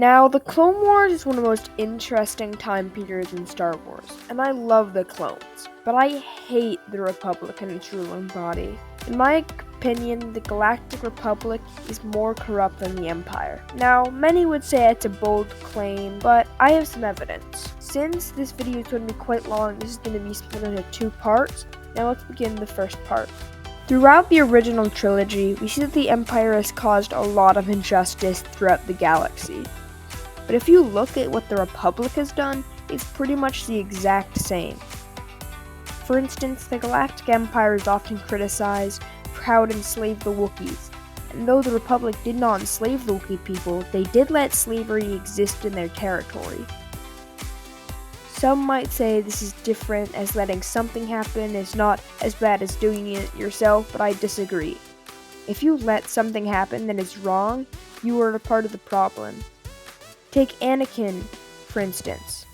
Now, the Clone Wars is one of the most interesting time periods in Star Wars, and I love the clones, but I hate the Republic and its ruling body. In my opinion, the Galactic Republic is more corrupt than the Empire. Now, many would say it's a bold claim, but I have some evidence. Since this video is going to be quite long, this is going to be split into 2 parts. Now let's begin the first part. Throughout the original trilogy, we see that the Empire has caused a lot of injustice throughout the galaxy. But if you look at what the Republic has done, it's pretty much the exact same. For instance, the Galactic Empire is often criticized for how it enslaved the Wookiees, and though the Republic did not enslave the Wookiee people, they did let slavery exist in their territory. Some might say this is different, as letting something happen is not as bad as doing it yourself, but I disagree. If you let something happen that is wrong, you are a part of the problem. Take Anakin, for instance.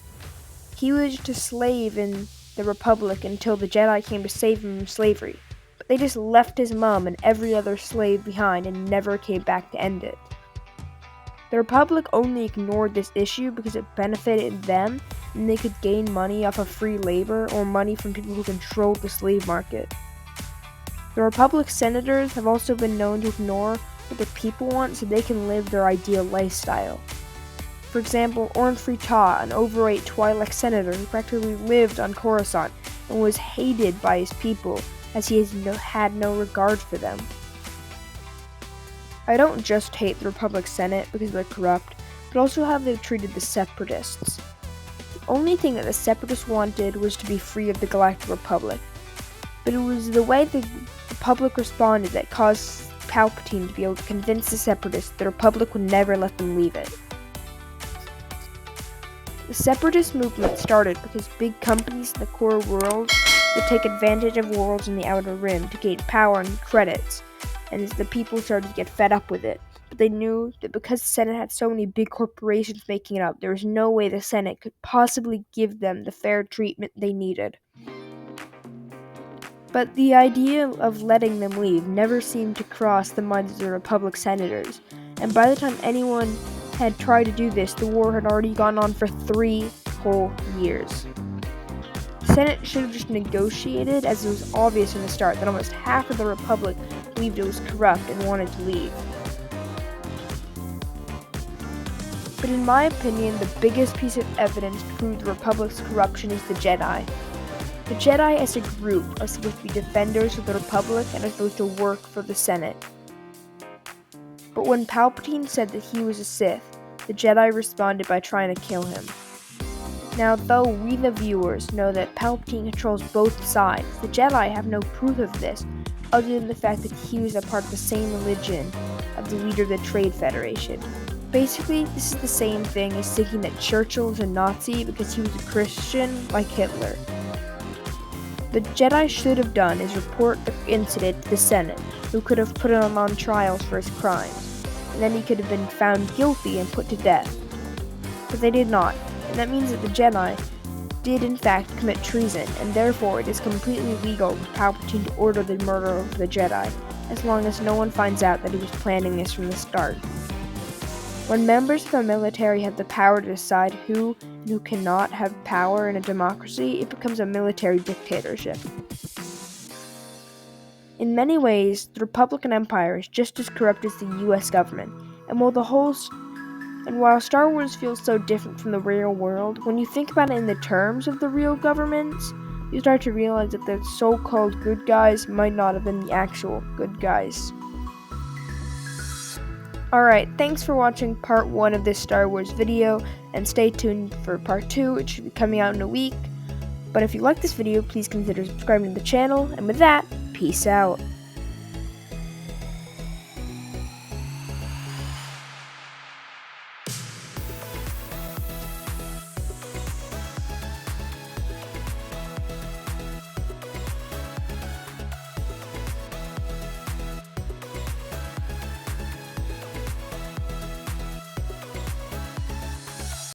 He was just a slave in the Republic until the Jedi came to save him from slavery, but they just left his mom and every other slave behind and never came back to end it. The Republic only ignored this issue because it benefited them and they could gain money off of free labor or money from people who controlled the slave market. The Republic's senators have also been known to ignore what the people want so they can live their ideal lifestyle. For example, Orn Free Taa, an overweight Twi'lek senator who practically lived on Coruscant and was hated by his people as he had no regard for them. I don't just hate the Republic Senate because they're corrupt, but also how they've treated the Separatists. The only thing that the Separatists wanted was to be free of the Galactic Republic, but it was the way the Republic responded that caused Palpatine to be able to convince the Separatists that the Republic would never let them leave it. The Separatist movement started because big companies in the core world would take advantage of worlds in the Outer Rim to gain power and credits, and the people started to get fed up with it. But they knew that because the Senate had so many big corporations making it up, there was no way the Senate could possibly give them the fair treatment they needed. But the idea of letting them leave never seemed to cross the minds of the Republic senators, and by the time anyone had tried to do this, the war had already gone on for 3 whole years. The Senate should have just negotiated, as it was obvious from the start that almost half of the Republic believed it was corrupt and wanted to leave. But in my opinion, the biggest piece of evidence to prove the Republic's corruption is the Jedi. The Jedi as a group are supposed to be defenders of the Republic and are supposed to work for the Senate. But when Palpatine said that he was a Sith, the Jedi responded by trying to kill him. Now, though we the viewers know that Palpatine controls both sides, the Jedi have no proof of this, other than the fact that he was a part of the same religion of the leader of the Trade Federation. Basically, this is the same thing as thinking that Churchill was a Nazi because he was a Christian like Hitler. The Jedi should have done is report the incident to the Senate, who could have put him on trial for his crimes, and then he could have been found guilty and put to death. But they did not, and that means that the Jedi did in fact commit treason, and therefore it is completely legal for Palpatine to order the murder of the Jedi, as long as no one finds out that he was planning this from the start. When members of the military have the power to decide who and who cannot have power in a democracy, it becomes a military dictatorship. In many ways, the Republican Empire is just as corrupt as the US government, and while Star Wars feels so different from the real world, when you think about it in the terms of the real governments, you start to realize that the so-called good guys might not have been the actual good guys. Alright, thanks for watching part 1 of this Star Wars video, and stay tuned for part 2, it should be coming out in a week. But if you like this video, please consider subscribing to the channel, and with that, peace out.